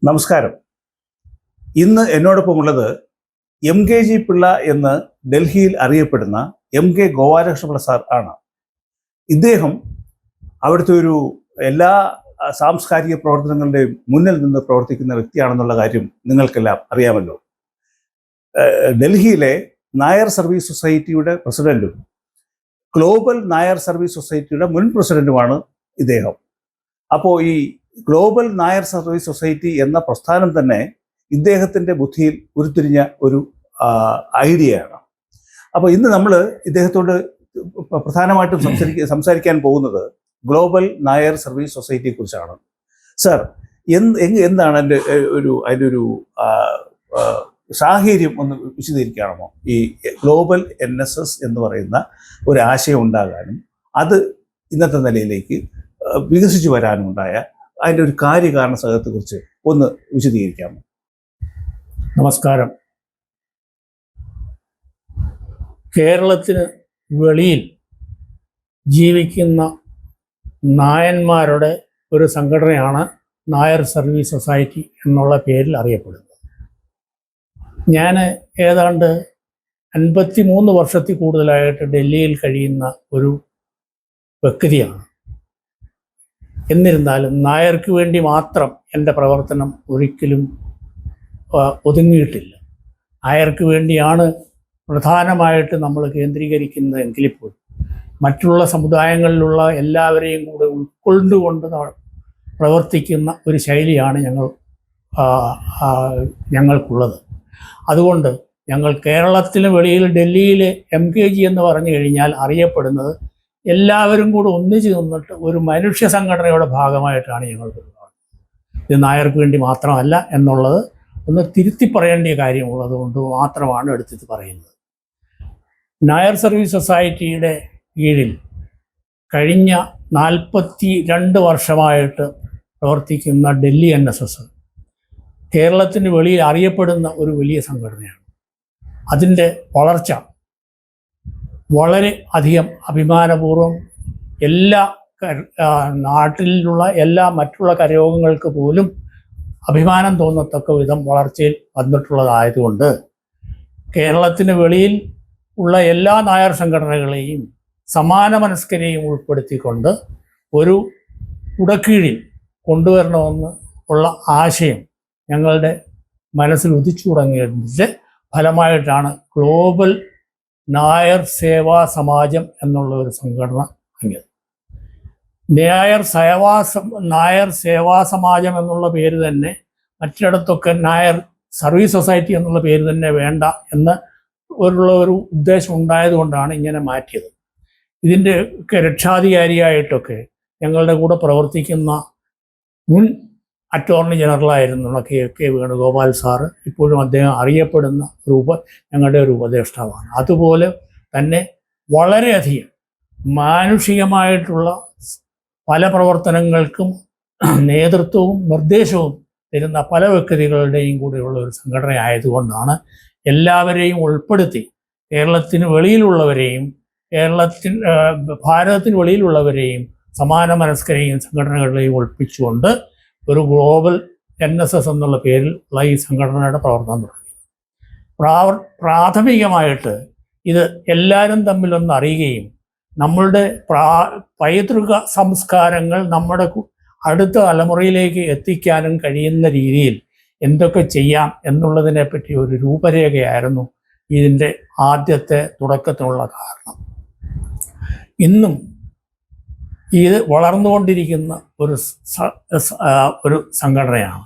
നമസ്കാരം. ഇന്ന് എന്നോടൊപ്പമുള്ളത് MKG പിള്ള എന്ന് ഡൽഹിയിൽ അറിയപ്പെടുന്ന MK ഗോപാലകൃഷ്ണപിള്ള സാർ ആണ്. ഇദ്ദേഹം അവിടുത്തെ ഒരു എല്ലാ സാംസ്കാരിക പ്രവർത്തനങ്ങളുടെയും മുന്നിൽ നിന്ന് പ്രവർത്തിക്കുന്ന വ്യക്തിയാണെന്നുള്ള കാര്യം നിങ്ങൾക്കെല്ലാം അറിയാമല്ലോ. ഡൽഹിയിലെ നായർ സർവീസ് സൊസൈറ്റിയുടെ പ്രസിഡന്റും ഗ്ലോബൽ നായർ സർവീസ് സൊസൈറ്റിയുടെ മുൻ പ്രസിഡന്റുമാണ് ഇദ്ദേഹം. അപ്പോൾ ഈ ഗ്ലോബൽ നായർ സർവീസ് സൊസൈറ്റി എന്ന പ്രസ്ഥാനം തന്നെ ഇദ്ദേഹത്തിൻ്റെ ബുദ്ധിയിൽ ഉരുത്തിരിഞ്ഞ ഒരു ഐഡിയയാണ്. അപ്പോൾ ഇന്ന് നമ്മൾ ഇദ്ദേഹത്തോട് പ്രധാനമായിട്ടും സംസാരിക്കാൻ പോകുന്നത് ഗ്ലോബൽ നായർ സർവീസ് സൊസൈറ്റിയെ കുറിച്ചാണ്. സർ, എന്താണ് അതിൻ്റെ ഒരു സാഹചര്യം ഒന്ന് വിശദീകരിക്കാമോ? ഈ ഗ്ലോബൽ NSS എന്ന് പറയുന്ന ഒരു ആശയം ഉണ്ടാകാനും അത് ഇന്നത്തെ നിലയിലേക്ക് വികസിച്ചു വരാനും ഉണ്ടായ അതിൻ്റെ ഒരു കാര്യകാരണ സഹത്തെക്കുറിച്ച് ഒന്ന് വിശദീകരിക്കാമോ? നമസ്കാരം. കേരളത്തിന് വെളിയിൽ ജീവിക്കുന്ന നായന്മാരുടെ ഒരു സംഘടനയാണ് നായർ സർവീസ് സൊസൈറ്റി എന്നുള്ള പേരിൽ അറിയപ്പെടുന്നത്. ഞാൻ ഏതാണ്ട് 53 വർഷത്തിൽ കൂടുതലായിട്ട് ഡൽഹിയിൽ കഴിയുന്ന ഒരു വ്യക്തിയാണ്. എന്നിരുന്നാലും നായർക്ക് വേണ്ടി മാത്രം എൻ്റെ പ്രവർത്തനം ഒരിക്കലും ഒതുങ്ങിയിട്ടില്ല. നായർക്ക് വേണ്ടിയാണ് പ്രധാനമായിട്ട് നമ്മൾ കേന്ദ്രീകരിക്കുന്നതെങ്കിൽ പോലും മറ്റുള്ള സമുദായങ്ങളിലുള്ള എല്ലാവരെയും കൂടെ ഉൾക്കൊണ്ടുകൊണ്ട് പ്രവർത്തിക്കുന്ന ഒരു ശൈലിയാണ് ഞങ്ങൾക്കുള്ളത്. അതുകൊണ്ട് ഞങ്ങൾ കേരളത്തിന് വെളിയിൽ ഡൽഹിയിൽ MKG എന്ന് പറഞ്ഞു കഴിഞ്ഞാൽ അറിയപ്പെടുന്നത് എല്ലാവരും കൂടെ ഒന്നിച്ചു നിന്നിട്ട് ഒരു മനുഷ്യ സംഘടനയുടെ ഭാഗമായിട്ടാണ് ഞങ്ങൾ വരുന്നത്. ഇത് നായർക്ക് വേണ്ടി മാത്രമല്ല എന്നുള്ളത് ഒന്ന് തിരുത്തി പറയേണ്ട കാര്യമുള്ളത് കൊണ്ട് മാത്രമാണ് എടുത്തിട്ട് പറയുന്നത്. നായർ സർവീസ് സൊസൈറ്റിയുടെ കീഴിൽ കഴിഞ്ഞ 42 വർഷമായിട്ട് പ്രവർത്തിക്കുന്ന ഡൽഹി NSS കേരളത്തിന് വെളിയിൽ അറിയപ്പെടുന്ന ഒരു വലിയ സംഘടനയാണ്. അതിൻ്റെ വളർച്ച വളരെ അധികം അഭിമാനപൂർവ്വം എല്ലാ നാട്ടിലുള്ള എല്ലാ മറ്റുള്ള കരയോഗങ്ങൾക്ക് പോലും അഭിമാനം തോന്നത്തക്ക വിധം വളർച്ചയിൽ വന്നിട്ടുള്ളതായതുകൊണ്ട് കേരളത്തിന് വെളിയിൽ ഉള്ള എല്ലാ നായർ സംഘടനകളെയും സമാന മനസ്കരെയും ഉൾപ്പെടുത്തിക്കൊണ്ട് ഒരു കുടക്കീഴിൽ കൊണ്ടുവരണമെന്ന് ഉള്ള ആശയം ഞങ്ങളുടെ മനസ്സിൽ ഉദിച്ചു തുടങ്ങിയതിൻ്റെ ഫലമായിട്ടാണ് ഗ്ലോബൽ നായർ സേവാ സമാജം എന്നുള്ള ഒരു സംഘടന തുടങ്ങിയത്. നായർ സേവാ സമാജം എന്നുള്ള പേര് തന്നെ മറ്റിടത്തൊക്കെ നായർ സർവീസ് സൊസൈറ്റി എന്നുള്ള പേര് തന്നെ വേണ്ട എന്ന് ഒരു ഉദ്ദേശം ഉണ്ടായതുകൊണ്ടാണ് ഇങ്ങനെ മാറ്റിയത്. ഇതിൻ്റെ ഒക്കെ രക്ഷാധികാരിയായിട്ടൊക്കെ ഞങ്ങളുടെ കൂടെ പ്രവർത്തിക്കുന്ന മുൻ അറ്റോർണി ജനറലായിരുന്നുള്ള KK വേണുഗോപാൽ സാറ് ഇപ്പോഴും അദ്ദേഹം അറിയപ്പെടുന്ന ഞങ്ങളുടെ ഒരു ഉപദേഷ്ടാവാണ്. അതുപോലെ തന്നെ വളരെയധികം മാനുഷികമായിട്ടുള്ള പല പ്രവർത്തനങ്ങൾക്കും നേതൃത്വവും നിർദ്ദേശവും തരുന്ന പല വ്യക്തികളുടെയും കൂടെയുള്ള ഒരു സംഘടന ആയതുകൊണ്ടാണ് എല്ലാവരെയും ഉൾപ്പെടുത്തി കേരളത്തിന് വെളിയിലുള്ളവരെയും ഭാരതത്തിന് വെളിയിലുള്ളവരെയും സമാന മനസ്കരെയും സംഘടനകളെയും ഒളിപ്പിച്ചുകൊണ്ട് ഒരു ഗ്ലോബൽ NSS എന്നുള്ള പേരിൽ ഉള്ള ഈ സംഘടനയുടെ പ്രവർത്തനം തുടങ്ങി. പ്രാഥമികമായിട്ട് ഇത് എല്ലാവരും തമ്മിലൊന്ന് അറിയുകയും നമ്മളുടെ പൈതൃക സംസ്കാരങ്ങൾ നമ്മുടെ അടുത്ത തലമുറയിലേക്ക് എത്തിക്കാനും കഴിയുന്ന രീതിയിൽ എന്തൊക്കെ ചെയ്യാം എന്നുള്ളതിനെപ്പറ്റി ഒരു രൂപരേഖയായിരുന്നു ഇതിൻ്റെ ആദ്യത്തെ തുടക്കത്തിനുള്ള കാരണം. ഇന്നും ഇത് വളർന്നുകൊണ്ടിരിക്കുന്ന ഒരു സംഘടനയാണ്.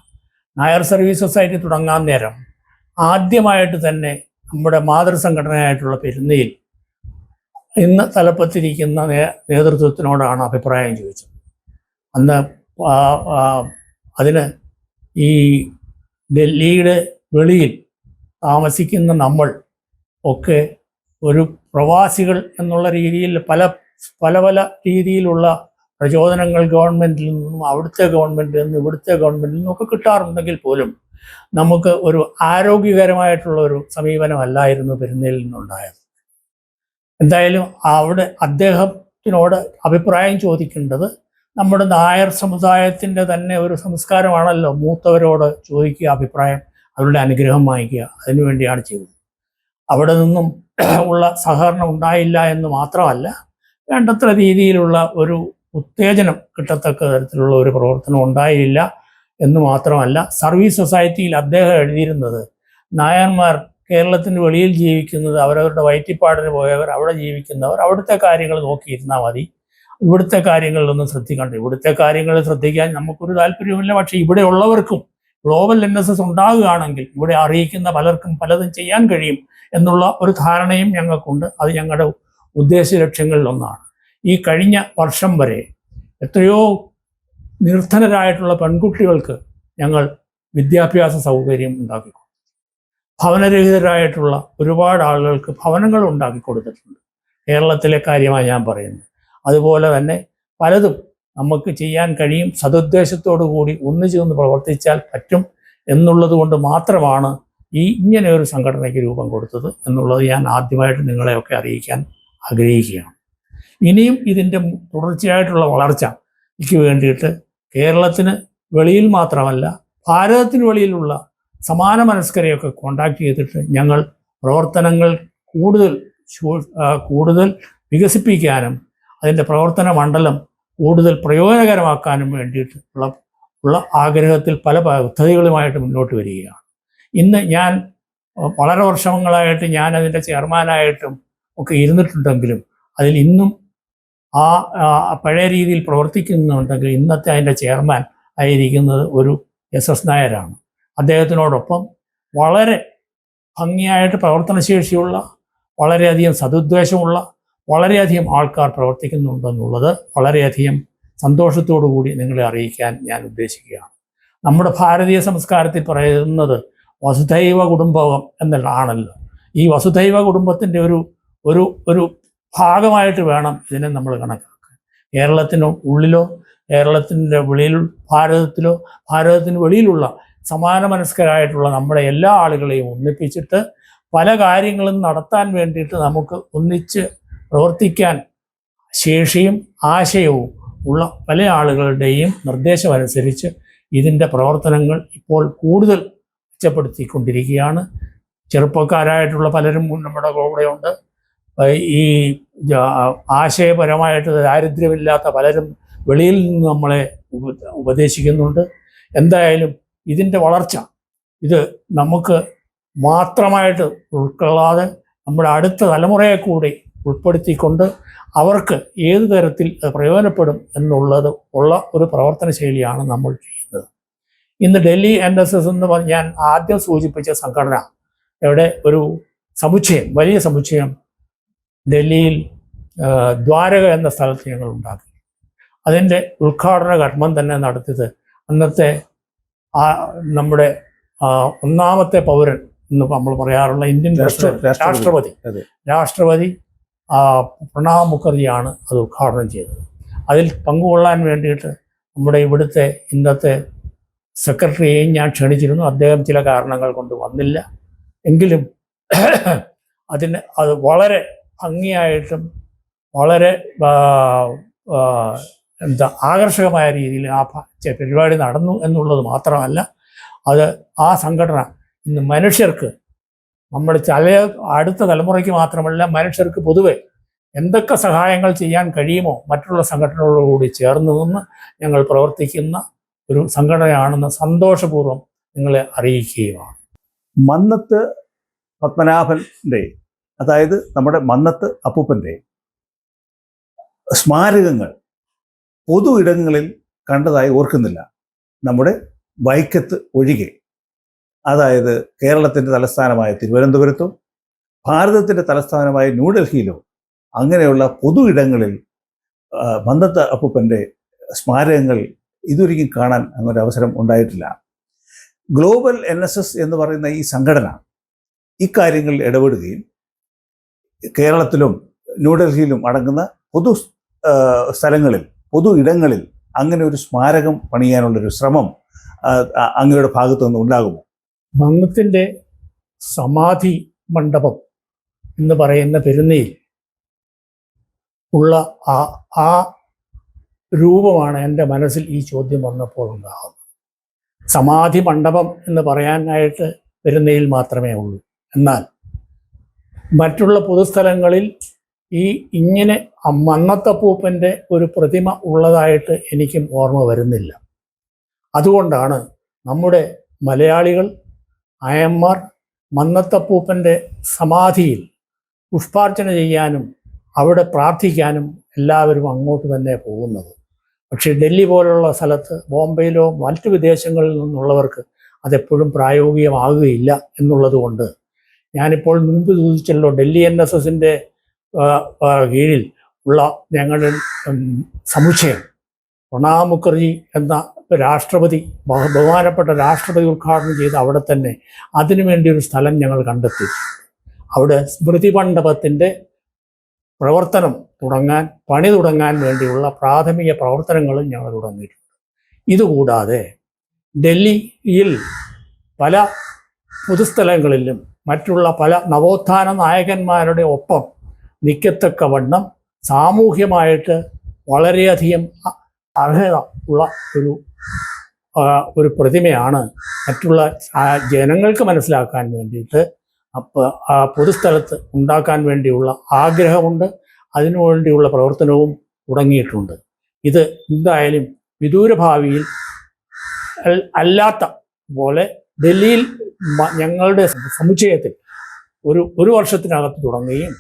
നായർ സർവീസ് സൊസൈറ്റി തുടങ്ങാൻ നേരം ആദ്യമായിട്ട് തന്നെ നമ്മുടെ മാതൃസംഘടനയായിട്ടുള്ള പെരുന്നയിൽ ഇന്ന് തലപ്പത്തിരിക്കുന്ന നേതൃത്വത്തിനോടാണ് അഭിപ്രായം ചോദിച്ചത്. അന്ന് അതിന് ഈ ഡൽഹിയുടെ വെളിയിൽ താമസിക്കുന്ന നമ്മൾ ഒക്കെ ഒരു പ്രവാസികൾ എന്നുള്ള രീതിയിൽ പല രീതിയിലുള്ള പ്രചോദനങ്ങൾ ഗവൺമെൻറ്റിൽ നിന്നും അവിടുത്തെ ഗവൺമെൻറ്റിൽ നിന്നും ഇവിടുത്തെ ഗവൺമെൻറ്റിൽ നിന്നും ഒക്കെ കിട്ടാറുണ്ടെങ്കിൽ പോലും നമുക്ക് ഒരു ആരോഗ്യകരമായിട്ടുള്ളൊരു സമീപനമല്ലായിരുന്നു പെരുന്നയിൽ നിന്നുണ്ടായത്. എന്തായാലും അവിടെ അദ്ദേഹത്തിനോട് അഭിപ്രായം ചോദിക്കേണ്ടത് നമ്മുടെ നായർ സമുദായത്തിൻ്റെ തന്നെ ഒരു സംസ്കാരമാണല്ലോ മൂത്തവരോട് ചോദിക്കുക, അഭിപ്രായം, അവരുടെ അനുഗ്രഹം വാങ്ങിക്കുക. അതിനുവേണ്ടിയാണ് ചെയ്തത്. അവിടെ നിന്നും ഉള്ള സഹകരണം ഉണ്ടായില്ല എന്ന് മാത്രമല്ല, വേണ്ടത്ര രീതിയിലുള്ള ഒരു ഉത്തേജനം കിട്ടത്തക്ക തരത്തിലുള്ള ഒരു പ്രവർത്തനം ഉണ്ടായില്ല എന്ന് മാത്രമല്ല, സർവീസ് സൊസൈറ്റിയിൽ അദ്ദേഹം എഴുതിയിരുന്നത് നായന്മാർ കേരളത്തിന് വെളിയിൽ ജീവിക്കുന്നത്, അവരവരുടെ വയറ്റിപ്പാടിന് പോയവർ, അവിടെ ജീവിക്കുന്നവർ അവിടുത്തെ കാര്യങ്ങൾ നോക്കിയിരുന്നാൽ മതി, ഇവിടുത്തെ കാര്യങ്ങളിലൊന്നും ശ്രദ്ധിക്കണ്ട. ഇവിടുത്തെ കാര്യങ്ങൾ ശ്രദ്ധിക്കാൻ നമുക്കൊരു താല്പര്യമില്ല. പക്ഷേ ഇവിടെ ഉള്ളവർക്കും ഗ്ലോബൽ NSS ഉണ്ടാകുകയാണെങ്കിൽ ഇവിടെ അറിയിക്കുന്ന പലർക്കും പലതും ചെയ്യാൻ കഴിയും എന്നുള്ള ഒരു ധാരണയും ഞങ്ങൾക്കുണ്ട്. അത് ഞങ്ങളുടെ ഉദ്ദേശ ലക്ഷ്യങ്ങളിലൊന്നാണ്. ഈ കഴിഞ്ഞ വർഷം വരെ എത്രയോ നിർധനരായിട്ടുള്ള പെൺകുട്ടികൾക്ക് ഞങ്ങൾ വിദ്യാഭ്യാസ സൗകര്യം ഉണ്ടാക്കി കൊടുത്തു. ഭവനരഹിതരായിട്ടുള്ള ഒരുപാട് ആളുകൾക്ക് ഭവനങ്ങൾ ഉണ്ടാക്കി കൊടുത്തിട്ടുണ്ട്. കേരളത്തിലെ കാര്യമാണ് ഞാൻ പറയുന്നത്. അതുപോലെ തന്നെ പലതും നമുക്ക് ചെയ്യാൻ കഴിയും. സതുദ്ദേശത്തോടു കൂടി ഒന്നിച്ചു നിന്ന് പ്രവർത്തിച്ചാൽ പറ്റും എന്നുള്ളത് കൊണ്ട് മാത്രമാണ് ഇങ്ങനെ ഒരു സംഘടനയ്ക്ക് രൂപം കൊടുത്തത് എന്നുള്ളത് ഞാൻ ആദ്യമായിട്ട് നിങ്ങളെയൊക്കെ അറിയിക്കാൻ ആഗ്രഹിക്കുകയാണ്. ഇനിയും ഇതിൻ്റെ തുടർച്ചയായിട്ടുള്ള വളർച്ചയ്ക്ക് വേണ്ടിയിട്ട് കേരളത്തിന് വെളിയിൽ മാത്രമല്ല, ഭാരതത്തിന് വെളിയിലുള്ള സമാന മനസ്കരെയൊക്കെ കോണ്ടാക്ട് ചെയ്തിട്ട് ഞങ്ങൾ പ്രവർത്തനങ്ങൾ കൂടുതൽ വികസിപ്പിക്കാനും അതിൻ്റെ പ്രവർത്തന മണ്ഡലം കൂടുതൽ പ്രയോജനകരമാക്കാനും വേണ്ടിയിട്ട് ഉള്ള ആഗ്രഹത്തിൽ പല പദ്ധതികളുമായിട്ട് മുന്നോട്ട് വരികയാണ്. ഇന്ന് ഞാൻ വളരെ വർഷങ്ങളായിട്ട് ഞാൻ അതിൻ്റെ ചെയർമാനായിട്ടും ഒക്കെ ഇരുന്നിട്ടുണ്ടെങ്കിലും അതിൽ ഇന്നും പഴയ രീതിയിൽ പ്രവർത്തിക്കുന്നുണ്ടെങ്കിൽ ഇന്നത്തെ അതിൻ്റെ ചെയർമാൻ ആയിരിക്കുന്നത് ഒരു SS നായരാണ്. അദ്ദേഹത്തിനോടൊപ്പം വളരെ ഭംഗിയായിട്ട് പ്രവർത്തനശേഷിയുള്ള, വളരെയധികം സതുദ്ദേശമുള്ള വളരെയധികം ആൾക്കാർ പ്രവർത്തിക്കുന്നുണ്ടെന്നുള്ളത് വളരെയധികം സന്തോഷത്തോടു കൂടി നിങ്ങളെ അറിയിക്കാൻ ഞാൻ ഉദ്ദേശിക്കുകയാണ്. നമ്മുടെ ഭാരതീയ സംസ്കാരത്തിൽ പറയുന്നത് വസുധൈവ കുടുംബകം എന്നുള്ളതാണല്ലോ. ഈ വസുധൈവ കുടുംബത്തിൻ്റെ ഒരു ഭാഗമായിട്ട് വേണം ഇതിനെ നമ്മൾ കണക്കാക്കാൻ. കേരളത്തിന് ഉള്ളിലോ കേരളത്തിൻ്റെ വെളിയിൽ ഭാരതത്തിന് വെളിയിലുള്ള സമാന മനസ്കരായിട്ടുള്ള നമ്മുടെ എല്ലാ ആളുകളെയും ഒന്നിപ്പിച്ചിട്ട് പല കാര്യങ്ങളും നടത്താൻ വേണ്ടിയിട്ട് നമുക്ക് ഒന്നിച്ച് പ്രവർത്തിക്കാൻ ശേഷിയും ആശയവും ഉള്ള പല ആളുകളുടെയും നിർദ്ദേശമനുസരിച്ച് ഇതിൻ്റെ പ്രവർത്തനങ്ങൾ ഇപ്പോൾ കൂടുതൽ മെച്ചപ്പെടുത്തിക്കൊണ്ടിരിക്കുകയാണ്. ചെറുപ്പക്കാരായിട്ടുള്ള പലരും നമ്മുടെ കൂടെയുണ്ട്. ഈ ആശയപരമായിട്ട് ദാരിദ്ര്യമില്ലാത്ത പലരും വെളിയിൽ നിന്ന് നമ്മളെ ഉപദേശിക്കുന്നുണ്ട്. എന്തായാലും ഇതിൻ്റെ വളർച്ച ഇത് നമുക്ക് മാത്രമായിട്ട് ഉൾക്കൊള്ളാതെ നമ്മുടെ അടുത്ത തലമുറയെ കൂടി ഉൾപ്പെടുത്തിക്കൊണ്ട് അവർക്ക് ഏത് തരത്തിൽ പ്രയോജനപ്പെടും എന്നുള്ളത് ഉള്ള ഒരു പ്രവർത്തന ശൈലിയാണ് നമ്മൾ ചെയ്യുന്നത്. ഇന്ന് ഡൽഹി NSS എന്ന് പറഞ്ഞ് ഞാൻ ആദ്യം സൂചിപ്പിച്ച സംഘടന ഇവിടെ ഒരു സമുച്ചയം, വലിയ സമുച്ചയം ഡൽഹിയിൽ ദ്വാരക എന്ന സ്ഥലത്ത് ഞങ്ങൾ ഉണ്ടാക്കി. അതിൻ്റെ ഉദ്ഘാടന കർമ്മം തന്നെ നടത്തിയത് അന്നത്തെ നമ്മുടെ ഒന്നാമത്തെ പൗരൻ എന്ന് നമ്മൾ പറയാറുള്ള ഇന്ത്യൻ രാഷ്ട്രപതി പ്രണബ് മുഖർജിയാണ് അത് ഉദ്ഘാടനം ചെയ്തത്. അതിൽ പങ്കുകൊള്ളാൻ വേണ്ടിയിട്ട് നമ്മുടെ ഇവിടുത്തെ ഇന്നത്തെ സെക്രട്ടറിയെയും ഞാൻ ക്ഷണിച്ചിരുന്നു. അദ്ദേഹം ചില കാരണങ്ങൾ കൊണ്ട് വന്നില്ല. എങ്കിലും അത് വളരെ ഭംഗിയായിട്ടും വളരെ ആകർഷകമായ രീതിയിൽ പരിപാടി നടന്നു എന്നുള്ളത് മാത്രമല്ല, ആ സംഘടന ഇന്ന് മനുഷ്യർക്ക്, നമ്മുടെ അടുത്ത തലമുറയ്ക്ക് മാത്രമല്ല മനുഷ്യർക്ക് പൊതുവെ എന്തൊക്കെ സഹായങ്ങൾ ചെയ്യാൻ കഴിയുമോ മറ്റുള്ള സംഘടനകളോടുകൂടി ചേർന്ന് നിന്ന് ഞങ്ങൾ പ്രവർത്തിക്കുന്ന ഒരു സംഘടനയാണെന്ന് സന്തോഷപൂർവ്വം നിങ്ങളെ അറിയിക്കുകയാണ്. മന്നത്ത് പത്മനാഭൻ്റെ, അതായത് നമ്മുടെ മന്നത്ത് അപ്പൂപ്പൻ്റെ സ്മാരകങ്ങൾ പൊതു ഇടങ്ങളിൽ കണ്ടതായി ഓർക്കുന്നില്ല, നമ്മുടെ വൈക്കത്ത് ഒഴികെ. അതായത് കേരളത്തിൻ്റെ തലസ്ഥാനമായ തിരുവനന്തപുരത്തോ ഭാരതത്തിൻ്റെ തലസ്ഥാനമായ ന്യൂഡൽഹിയിലോ അങ്ങനെയുള്ള പൊതു ഇടങ്ങളിൽ മന്നത്ത് അപ്പൂപ്പൻ്റെ സ്മാരകങ്ങൾ ഇതൊരിക്കലും കാണാൻ അങ്ങനൊരു അവസരം ഉണ്ടായിട്ടില്ല. ഗ്ലോബൽ NSS എന്ന് പറയുന്ന ഈ സംഘടന ഇക്കാര്യങ്ങളിൽ ഇടപെടുകയും കേരളത്തിലും ന്യൂഡൽഹിയിലും അടങ്ങുന്ന പൊതു സ്ഥലങ്ങളിൽ, പൊതു ഇടങ്ങളിൽ അങ്ങനെ ഒരു സ്മാരകം പണിയാനുള്ളൊരു ശ്രമം അങ്ങയുടെ ഭാഗത്തു നിന്ന് ഉണ്ടാകുമോ? മന്നത്തിൻ്റെ സമാധി മണ്ഡപം എന്ന് പറയുന്ന പെരുന്നയിൽ ഉള്ള ആ രൂപമാണ് എൻ്റെ മനസ്സിൽ ഈ ചോദ്യം വന്നപ്പോൾ ഉണ്ടാകുന്നത്. സമാധി മണ്ഡപം എന്ന് പറയാനായിട്ട് വരുന്നതിൽ മാത്രമേ ഉള്ളൂ. എന്നാൽ മറ്റുള്ള പൊതുസ്ഥലങ്ങളിൽ ഇങ്ങനെ മന്നത്തപ്പൂപ്പൻ്റെ ഒരു പ്രതിമ ഉള്ളതായിട്ട് എനിക്കും ഓർമ്മ വരുന്നില്ല. അതുകൊണ്ടാണ് നമ്മുടെ മലയാളികൾ, അയന്മാർ മന്നത്തപ്പൂപ്പൻ്റെ സമാധിയിൽ പുഷ്പാർച്ചന ചെയ്യാനും അവിടെ പ്രാർത്ഥിക്കാനും എല്ലാവരും അങ്ങോട്ട് തന്നെ പോകുന്നത്. പക്ഷേ ഡൽഹി പോലുള്ള സ്ഥലത്ത്, ബോംബെയിലോ മറ്റു വിദേശങ്ങളിൽ നിന്നുള്ളവർക്ക് അതെപ്പോഴും പ്രായോഗികമാകുകയില്ല എന്നുള്ളത് കൊണ്ട് ഞാനിപ്പോൾ മുൻപ് സൂചിച്ചല്ലോ, ഡൽഹി NSSൻ്റെ കീഴിൽ ഉള്ള ഞങ്ങളുടെ സമുച്ചയം പ്രണാബ് മുഖർജി എന്ന രാഷ്ട്രപതി, ബഹുമാനപ്പെട്ട രാഷ്ട്രപതി ഉദ്ഘാടനം ചെയ്ത് അവിടെ തന്നെ അതിനുവേണ്ടി ഒരു സ്ഥലം ഞങ്ങൾ കണ്ടെത്തി. അവിടെ സ്മൃതി മണ്ഡപത്തിൻ്റെ പ്രവർത്തനം പണി തുടങ്ങാൻ വേണ്ടിയുള്ള പ്രാഥമിക പ്രവർത്തനങ്ങളും ഞങ്ങൾ തുടങ്ങിയിട്ടുണ്ട്. ഇതുകൂടാതെ ഡൽഹിയിൽ പല പൊതുസ്ഥലങ്ങളിലും മറ്റുള്ള പല നവോത്ഥാന നായകന്മാരുടെ ഒപ്പം നിൽക്കത്തക്കവണ്ണം സാമൂഹ്യമായിട്ട് വളരെയധികം അർഹത ഉള്ള ഒരു പ്രതിമയാണ് മറ്റുള്ള ജനങ്ങൾക്ക് മനസ്സിലാക്കാൻ വേണ്ടിയിട്ട് പൊതുസ്ഥലത്ത് ഉണ്ടാക്കാൻ വേണ്ടിയുള്ള ആഗ്രഹമുണ്ട്. അതിനുവേണ്ടിയുള്ള പ്രവർത്തനവും തുടങ്ങിയിട്ടുണ്ട്. ഇത് എന്തായാലും വിദൂര ഭാവിയിൽ അല്ലാത്ത പോലെ ഡൽഹിയിൽ ഞങ്ങളുടെ സമുച്ചയത്തിൽ ഒരു വർഷത്തിനകത്ത് തുടങ്ങുകയും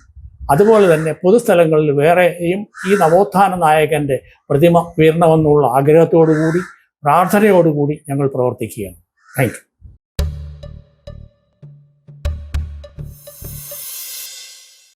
അതുപോലെ തന്നെ പൊതുസ്ഥലങ്ങളിൽ വേറെയും ഈ നവോത്ഥാന നായകൻ്റെ പ്രതിമ ഉയരണമെന്നുള്ള ആഗ്രഹത്തോടുകൂടി പ്രാർത്ഥനയോടുകൂടി ഞങ്ങൾ പ്രവർത്തിക്കുകയാണ്. Thank you.